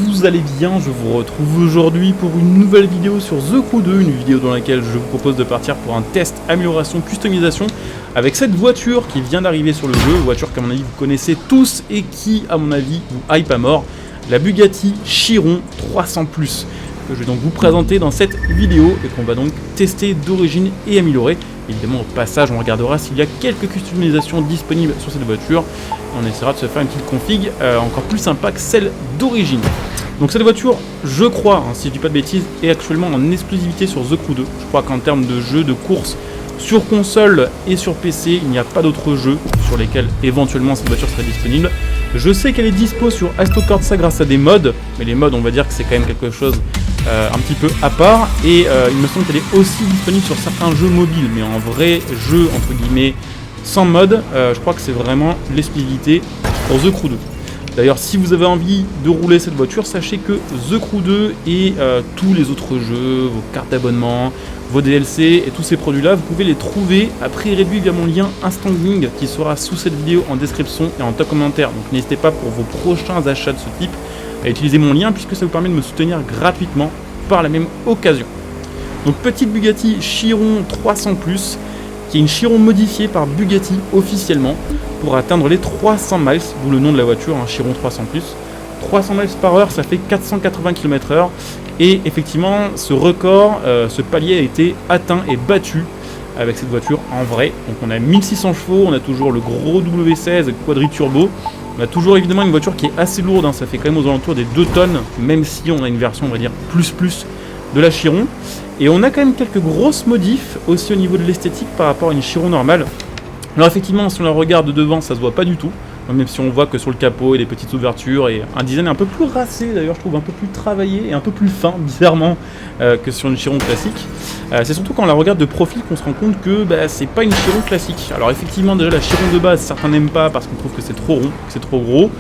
vous allez bien, je vous retrouve aujourd'hui pour une nouvelle vidéo sur The Crew 2, une vidéo dans laquelle je vous propose de partir pour un test amélioration customisation avec cette voiture qui vient d'arriver sur le jeu, voiture qu'à mon avis vous connaissez tous et qui à mon avis vous hype à mort, la Bugatti Chiron 300+, que je vais donc vous présenter dans cette vidéo et qu'on va donc tester d'origine et améliorer. Évidemment au passage on regardera s'il y a quelques customisations disponibles sur cette voiture. On essaiera de se faire une petite config encore plus sympa que celle d'origine. Donc cette voiture, je crois, si je dis pas de bêtises, est actuellement en exclusivité sur The Crew 2. Je crois qu'en termes de jeux de course sur console et sur PC, il n'y a pas d'autres jeux sur lesquels éventuellement cette voiture serait disponible. Je sais qu'elle est dispo sur Assetto Corsa grâce à des mods, mais les mods on va dire que c'est quand même quelque chose un petit peu à part. Et il me semble qu'elle est aussi disponible sur certains jeux mobiles, mais en vrai jeu entre guillemets sans mode, je crois que c'est vraiment l'exclusivité pour The Crew 2. D'ailleurs, si vous avez envie de rouler cette voiture, sachez que The Crew 2 et tous les autres jeux, vos cartes d'abonnement, vos DLC et tous ces produits-là, vous pouvez les trouver à prix réduit via mon lien Instangling qui sera sous cette vidéo en description et en top commentaire. Donc n'hésitez pas pour vos prochains achats de ce type à utiliser mon lien puisque ça vous permet de me soutenir gratuitement par la même occasion. Donc petite Bugatti Chiron 300+, qui est une Chiron modifiée par Bugatti officiellement pour atteindre les 300 miles, d'où le nom de la voiture, un Chiron 300+. 300 miles par heure, ça fait 480 km/h. Et effectivement, ce record, ce palier a été atteint et battu avec cette voiture en vrai. Donc on a 1600 chevaux, on a toujours le gros W16 quadri-turbo. On a toujours évidemment une voiture qui est assez lourde, ça fait quand même aux alentours des 2 tonnes, même si on a une version, on va dire, plus de la Chiron. Et on a quand même quelques grosses modifs aussi au niveau de l'esthétique par rapport à une Chiron normale. Alors effectivement, si on la regarde de devant, ça se voit pas du tout. Même si on voit que sur le capot, il y a des petites ouvertures et un design un peu plus racé, d'ailleurs je trouve un peu plus travaillé et un peu plus fin, bizarrement, que sur une Chiron classique. C'est surtout quand on la regarde de profil qu'on se rend compte que c'est pas une Chiron classique. Alors effectivement, déjà la Chiron de base, certains n'aiment pas parce qu'on trouve que c'est trop rond, que c'est trop gros.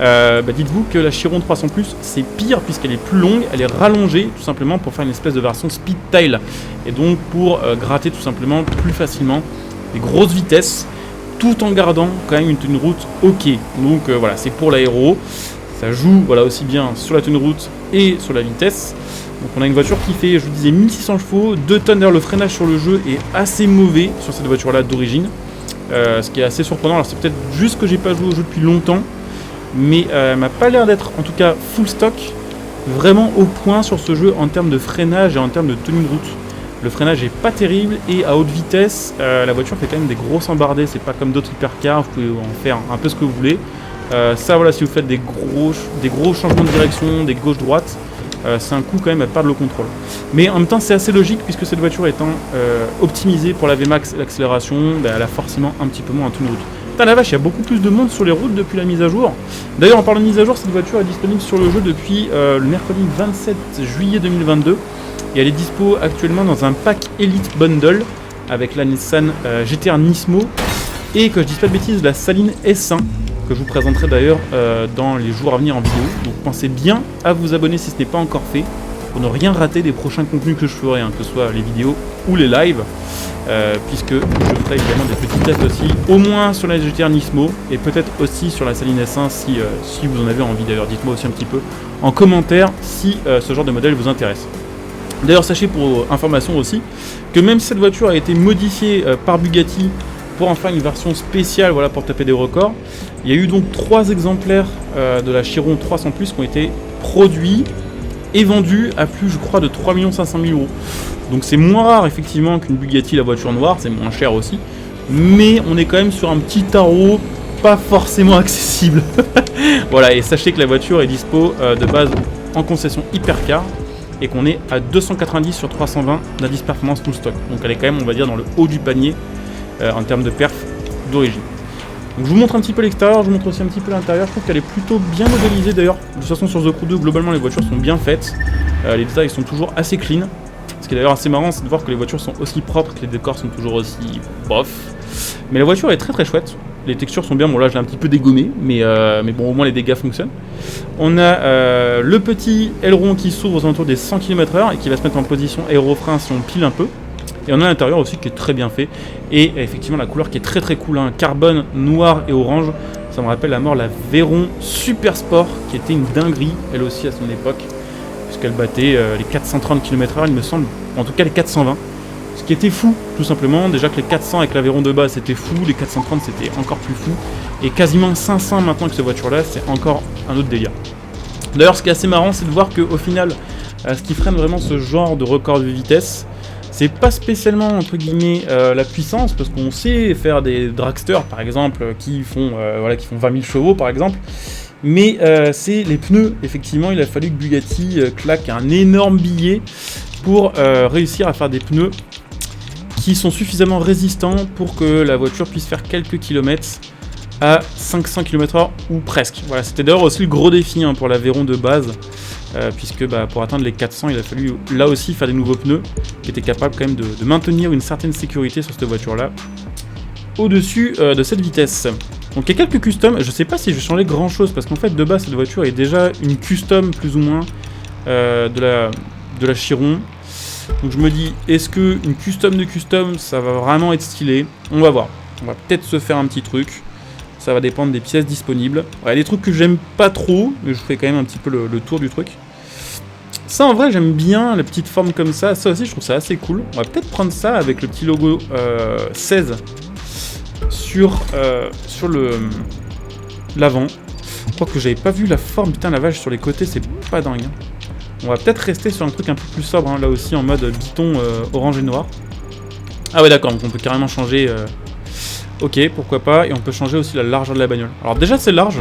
Dites-vous que la Chiron 300+, c'est pire puisqu'elle est plus longue, elle est rallongée tout simplement pour faire une espèce de version speed tail. Et donc pour gratter tout simplement plus facilement des grosses vitesses, tout en gardant quand même une tenue de route ok. Donc voilà, c'est pour l'aéro, ça joue aussi bien sur la tenue de route et sur la vitesse. Donc on a une voiture qui fait, je vous disais, 1600 chevaux, 2 tonnes. D'ailleurs le freinage sur le jeu est assez mauvais sur cette voiture là d'origine, ce qui est assez surprenant. Alors c'est peut-être juste que j'ai pas joué au jeu depuis longtemps, mais elle m'a pas l'air d'être en tout cas full stock, vraiment au point sur ce jeu en termes de freinage et en termes de tenue de route. Le freinage est pas terrible et à haute vitesse, la voiture fait quand même des grosses embardées. C'est pas comme d'autres hypercars, vous pouvez en faire un peu ce que vous voulez. Ça voilà, si vous faites des gros changements de direction, des gauche-droite, c'est un coup quand même à perdre le contrôle. Mais en même temps c'est assez logique puisque cette voiture étant optimisée pour la VMAX et l'accélération, elle a forcément un petit peu moins en tenue de route. Putain la vache, il y a beaucoup plus de monde sur les routes depuis la mise à jour. D'ailleurs en parlant de mise à jour, cette voiture est disponible sur le jeu depuis le mercredi 27 juillet 2022. Et elle est dispo actuellement dans un pack Elite Bundle avec la Nissan GT-R Nismo et que je dise pas de bêtises, la Saline S1 que je vous présenterai d'ailleurs dans les jours à venir en vidéo. Donc pensez bien à vous abonner si ce n'est pas encore fait pour ne rien rater des prochains contenus que je ferai, que ce soit les vidéos ou les lives, puisque je ferai évidemment des petits tests aussi, au moins sur la GT-R Nismo et peut-être aussi sur la Saline S1 si vous en avez envie. D'ailleurs dites-moi aussi un petit peu en commentaire si ce genre de modèle vous intéresse. D'ailleurs sachez pour information aussi que même si cette voiture a été modifiée par Bugatti pour en faire une version spéciale pour taper des records, il y a eu donc 3 exemplaires de la Chiron 300+ qui ont été produits et vendus à plus je crois de 3 500 000 €. Donc c'est moins rare effectivement qu'une Bugatti la voiture noire, c'est moins cher aussi, mais on est quand même sur un petit tarot pas forcément accessible. Voilà, et sachez que la voiture est dispo de base en concession hypercar et qu'on est à 290 sur 320 d'indice performance full stock. Donc elle est quand même, on va dire, dans le haut du panier en termes de perf d'origine. Donc je vous montre un petit peu l'extérieur, je vous montre aussi un petit peu l'intérieur. Je trouve qu'elle est plutôt bien modélisée d'ailleurs. De toute façon sur The Crew 2, globalement les voitures sont bien faites. Les détails sont toujours assez clean. Ce qui est d'ailleurs assez marrant, c'est de voir que les voitures sont aussi propres, que les décors sont toujours aussi bof. Mais la voiture est très très chouette. Les textures sont bien, bon là je l'ai un petit peu dégommé, mais bon au moins les dégâts fonctionnent. On a le petit aileron qui s'ouvre aux alentours des 100 km/h et qui va se mettre en position aérofrein si on pile un peu. Et on a l'intérieur aussi qui est très bien fait. Et effectivement la couleur qui est très très cool, carbone, noir et orange. Ça me rappelle à mort la Veyron Super Sport, qui était une dinguerie, elle aussi à son époque, puisqu'elle battait les 430 km/h, il me semble, en tout cas les 420. Ce qui était fou, tout simplement. Déjà que les 400 avec l'Aveyron de base c'était fou, les 430 c'était encore plus fou. Et quasiment 500 maintenant avec cette voiture-là, c'est encore un autre délire. D'ailleurs, ce qui est assez marrant, c'est de voir qu'au final, ce qui freine vraiment ce genre de record de vitesse, c'est pas spécialement, entre guillemets, la puissance, parce qu'on sait faire des dragsters, par exemple, qui font 20 000 chevaux, par exemple. Mais c'est les pneus. Effectivement, il a fallu que Bugatti claque un énorme billet pour réussir à faire des pneus qui sont suffisamment résistants pour que la voiture puisse faire quelques kilomètres à 500 km/h ou presque. Voilà, c'était d'ailleurs aussi le gros défi pour l'Aveyron de base, puisque pour atteindre les 400, il a fallu là aussi faire des nouveaux pneus qui étaient capables quand même de maintenir une certaine sécurité sur cette voiture-là au-dessus de cette vitesse. Donc il y a quelques customs, je sais pas si je vais changer grand chose, parce qu'en fait de base cette voiture est déjà une custom plus ou moins de la Chiron. Donc je me dis, est-ce qu'une custom de custom, ça va vraiment être stylé? On va voir. On va peut-être se faire un petit truc. Ça va dépendre des pièces disponibles. Il y a des trucs que j'aime pas trop, mais je ferai quand même un petit peu le tour du truc. Ça en vrai j'aime bien, la petite forme comme ça. Ça aussi je trouve ça assez cool. On va peut-être prendre ça avec le petit logo 16 sur l'avant. Je crois que j'avais pas vu la forme, putain la vache, sur les côtés, c'est pas dingue. On va peut-être rester sur un truc un peu plus sobre, là aussi en mode biton orange et noir. Ah ouais d'accord, donc on peut carrément changer... Ok, pourquoi pas, et on peut changer aussi la largeur de la bagnole. Alors déjà c'est large,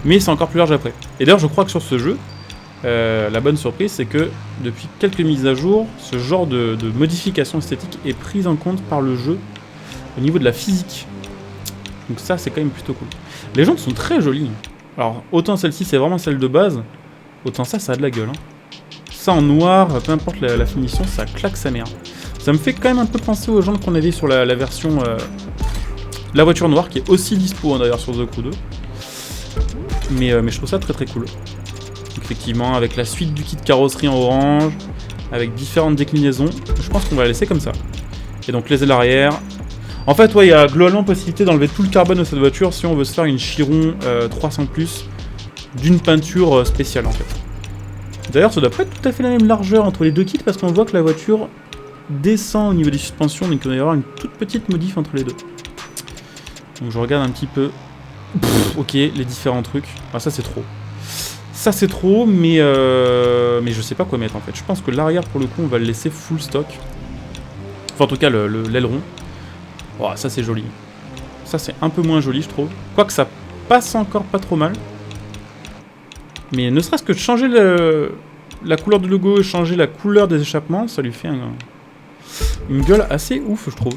mais c'est encore plus large après. Et d'ailleurs je crois que sur ce jeu, la bonne surprise c'est que depuis quelques mises à jour, ce genre de modification esthétique est prise en compte par le jeu au niveau de la physique. Donc ça c'est quand même plutôt cool. Les jantes sont très jolies. Alors autant celle-ci c'est vraiment celle de base, autant ça a de la gueule. Ça en noir, peu importe la finition, ça claque sa mère. Ça me fait quand même un peu penser aux jantes qu'on avait sur la version... la voiture noire qui est aussi dispo d'ailleurs sur The Crew 2. Mais je trouve ça très très cool. Effectivement, avec la suite du kit carrosserie en orange, avec différentes déclinaisons, je pense qu'on va la laisser comme ça. Et donc les ailes arrière. En fait, ouais, il y a globalement possibilité d'enlever tout le carbone de cette voiture si on veut se faire une Chiron 300+, d'une peinture spéciale en fait. D'ailleurs, ça doit pas être tout à fait la même largeur entre les deux kits parce qu'on voit que la voiture descend au niveau des suspensions, donc il doit y avoir une toute petite modif entre les deux. Donc je regarde un petit peu. Ok, les différents trucs. Ah ça c'est trop. Ça c'est trop, mais je sais pas quoi mettre en fait. Je pense que l'arrière pour le coup on va le laisser full stock. Enfin en tout cas l'aileron. Oh, ça c'est joli. Ça c'est un peu moins joli je trouve. Quoique ça passe encore pas trop mal. Mais ne serait-ce que de changer la couleur du logo et changer la couleur des échappements, ça lui fait une gueule assez ouf je trouve.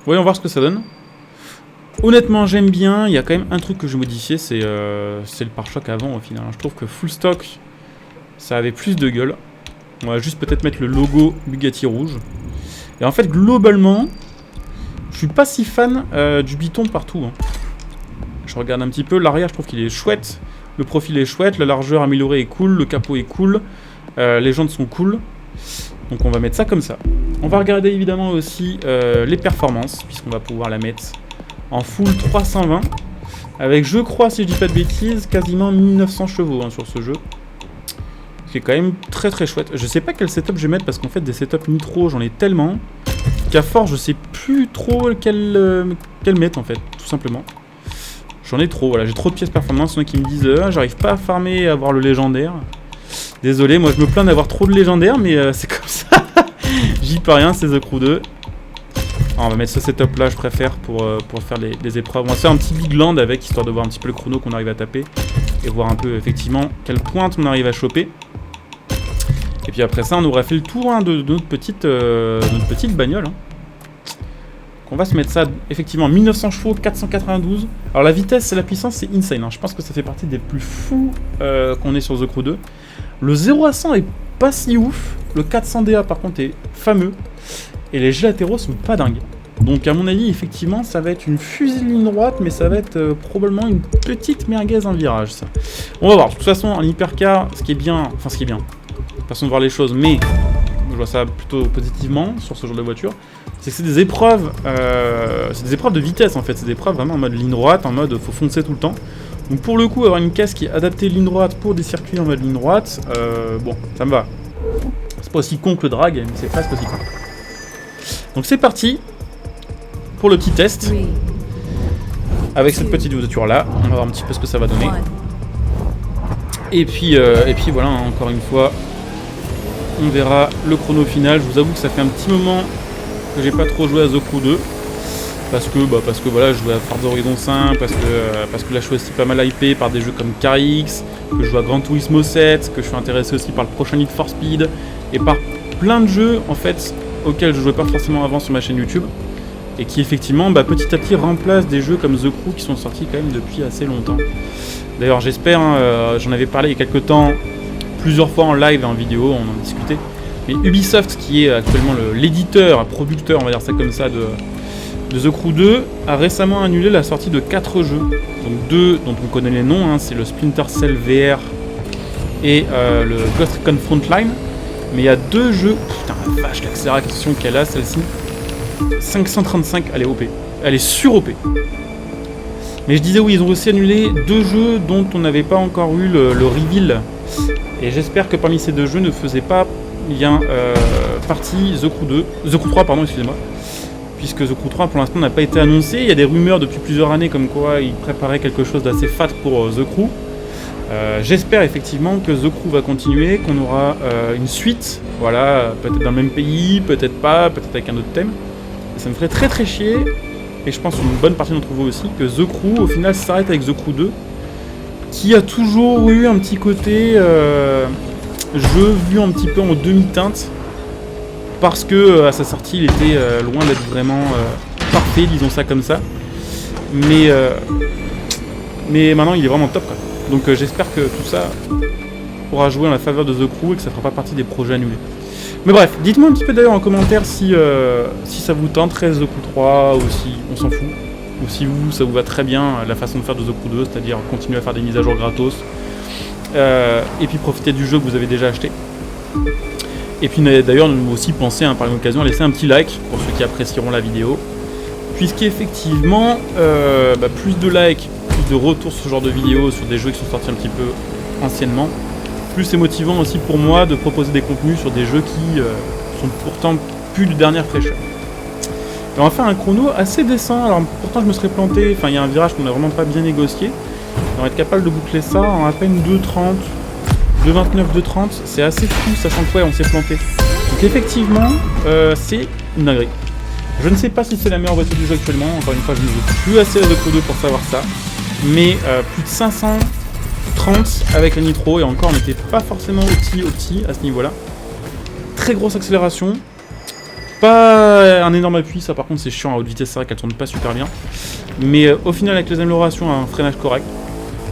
Voyons voir ce que ça donne. Honnêtement, j'aime bien. Il y a quand même un truc que je modifiais, c'est le pare-choc avant au final. Je trouve que full stock, ça avait plus de gueule. On va juste peut-être mettre le logo Bugatti rouge. Et en fait, globalement, je suis pas si fan du biton partout. Je regarde un petit peu. L'arrière, je trouve qu'il est chouette. Le profil est chouette. La largeur améliorée est cool. Le capot est cool. Les jantes sont cool. Donc on va mettre ça comme ça. On va regarder évidemment aussi les performances, puisqu'on va pouvoir la mettre en full 320, avec, je crois, si je dis pas de bêtises, quasiment 1900 chevaux sur ce jeu. Ce qui est quand même très très chouette. Je sais pas quel setup je vais mettre, parce qu'en fait, des setups nitro, j'en ai tellement, qu'à force, je sais plus trop quel mettre, en fait, tout simplement. J'en ai trop, voilà, j'ai trop de pièces performance. Il y en a qui me disent, j'arrive pas à farmer, à avoir le légendaire. Désolé, moi je me plains d'avoir trop de légendaire, mais c'est comme ça. J'y peux rien, c'est The Crew 2. On va mettre ce setup là, je préfère, pour faire les épreuves. On va se faire un petit big land avec, histoire de voir un petit peu le chrono qu'on arrive à taper. Et voir un peu effectivement quelle pointe on arrive à choper. Et puis après ça, on aura fait le tour de notre petite bagnole. On va se mettre ça, effectivement, 1900 chevaux, 492. Alors la vitesse et la puissance, c'est insane. Je pense que ça fait partie des plus fous qu'on ait sur The Crew 2. Le 0 à 100 est pas si ouf. Le 400 DA par contre est fameux. Et les jets latéraux sont pas dingues. Donc à mon avis, effectivement, ça va être une fusée ligne droite, mais ça va être probablement une petite merguez en virage, ça. On va voir. De toute façon, en hypercar, ce qui est bien, façon de voir les choses, mais je vois ça plutôt positivement sur ce genre de voiture, c'est que c'est des épreuves de vitesse en fait, c'est des épreuves vraiment en mode ligne droite, en mode faut foncer tout le temps. Donc pour le coup, avoir une caisse qui est adaptée ligne droite pour des circuits en mode ligne droite, bon, ça me va. C'est pas aussi con que le drag, mais c'est presque aussi con. Donc c'est parti pour le petit test. Avec cette petite voiture là, on va voir un petit peu ce que ça va donner. Et puis voilà, encore une fois, on verra le chrono final. Je vous avoue que ça fait un petit moment que j'ai pas trop joué à The Crew 2. Parce que voilà, je jouais à Forza Horizon 5, parce que là je suis aussi pas mal hypé par des jeux comme CarX, que je joue à Gran Turismo 7, que je suis intéressé aussi par le prochain Need for Speed, et par plein de jeux en fait auxquels je jouais pas forcément avant sur ma chaîne YouTube, et qui effectivement petit à petit remplacent des jeux comme The Crew qui sont sortis quand même depuis assez longtemps. D'ailleurs j'espère, j'en avais parlé il y a quelques temps, plusieurs fois en live et en vidéo, on en discutait, mais Ubisoft qui est actuellement l'éditeur, producteur on va dire ça comme ça de The Crew 2 a récemment annulé la sortie de 4 jeux. Donc 2 dont on connaît les noms, c'est le Splinter Cell VR et le Ghost Recon Frontline. Mais il y a 2 jeux, putain la vache l'accélération qu'elle a celle-ci, 535, elle est OP, elle est sur OP. Mais je disais oui, ils ont aussi annulé 2 jeux dont on n'avait pas encore eu le reveal. Et j'espère que parmi ces 2 jeux ne faisait pas bien partie The Crew 3, pardon, excusez-moi. Puisque The Crew 3 pour l'instant n'a pas été annoncé. Il y a des rumeurs depuis plusieurs années comme quoi ils préparaient quelque chose d'assez fat pour The Crew. J'espère effectivement que The Crew va continuer, qu'on aura une suite, voilà, peut-être dans le même pays, peut-être pas, peut-être avec un autre thème. Et ça me ferait très très chier, et je pense une bonne partie d'entre vous aussi, que The Crew au final s'arrête avec The Crew 2, qui a toujours eu un petit côté jeu vu un petit peu en demi-teinte. Parce que à sa sortie, il était loin d'être vraiment parfait, disons ça comme ça. Mais maintenant, il est vraiment top, quoi. Donc j'espère que tout ça pourra jouer en la faveur de The Crew et que ça fera pas partie des projets annulés. Mais bref, dites-moi un petit peu d'ailleurs en commentaire si ça vous tenterait The Crew 3 ou si on s'en fout. Ou si ça vous va très bien la façon de faire de The Crew 2, c'est-à-dire continuer à faire des mises à jour gratos. Et puis profiter du jeu que vous avez déjà acheté. Et puis d'ailleurs, nous aussi pensez par l'occasion à laisser un petit like pour ceux qui apprécieront la vidéo. Puisqu'effectivement, plus de likes, plus de retours sur ce genre de vidéos sur des jeux qui sont sortis un petit peu anciennement, plus c'est motivant aussi pour moi de proposer des contenus sur des jeux qui sont pourtant plus de dernière fraîcheur. Et on va faire un chrono assez décent, alors pourtant je me serais planté, il y a un virage qu'on n'a vraiment pas bien négocié. On va être capable de boucler ça en à peine 2,30. 2,29, 2,30, c'est assez fou, sachant que on s'est planté. Donc effectivement, c'est une dinguerie. Je ne sais pas si c'est la meilleure voiture du jeu actuellement, encore une fois je ne joue plus assez à The Crew 2 pour savoir ça. Mais plus de 530 avec la nitro, et encore on n'était pas forcément opti à ce niveau-là. Très grosse accélération. Pas un énorme appui, ça par contre c'est chiant à haute vitesse, c'est vrai qu'elle tourne pas super bien. Mais au final avec les améliorations, un freinage correct.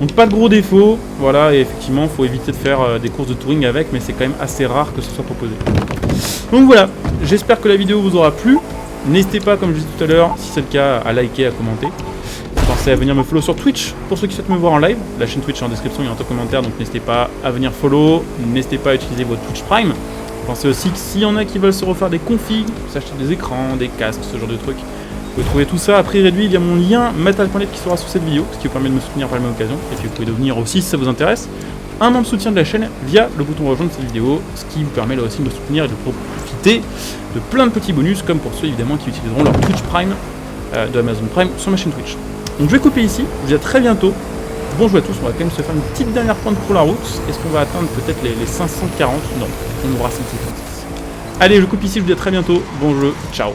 Donc pas de gros défauts, voilà, et effectivement il faut éviter de faire des courses de touring avec, mais c'est quand même assez rare que ce soit proposé. Donc voilà, j'espère que la vidéo vous aura plu. N'hésitez pas, comme je disais tout à l'heure, si c'est le cas, à liker, à commenter. Pensez à venir me follow sur Twitch, pour ceux qui souhaitent me voir en live. La chaîne Twitch est en description, il y a un top commentaire, donc n'hésitez pas à venir follow, n'hésitez pas à utiliser votre Twitch Prime. Pensez aussi que s'il y en a qui veulent se refaire des configs, s'acheter des écrans, des casques, ce genre de trucs, vous pouvez trouver tout ça à prix réduit via mon lien metal.net qui sera sous cette vidéo, ce qui vous permet de me soutenir par la même occasion. Et puis vous pouvez devenir aussi, si ça vous intéresse, un membre de soutien de la chaîne via le bouton rejoindre cette vidéo, ce qui vous permet là aussi de me soutenir et de profiter de plein de petits bonus, comme pour ceux évidemment qui utiliseront leur Twitch Prime de Amazon Prime sur ma chaîne Twitch. Donc je vais couper ici, je vous dis à très bientôt. Bonjour à tous, on va quand même se faire une petite dernière pointe pour la route. Est-ce qu'on va atteindre peut-être les 540? Non, on aura 556. Allez, je coupe ici, je vous dis à très bientôt. Bon jeu, ciao.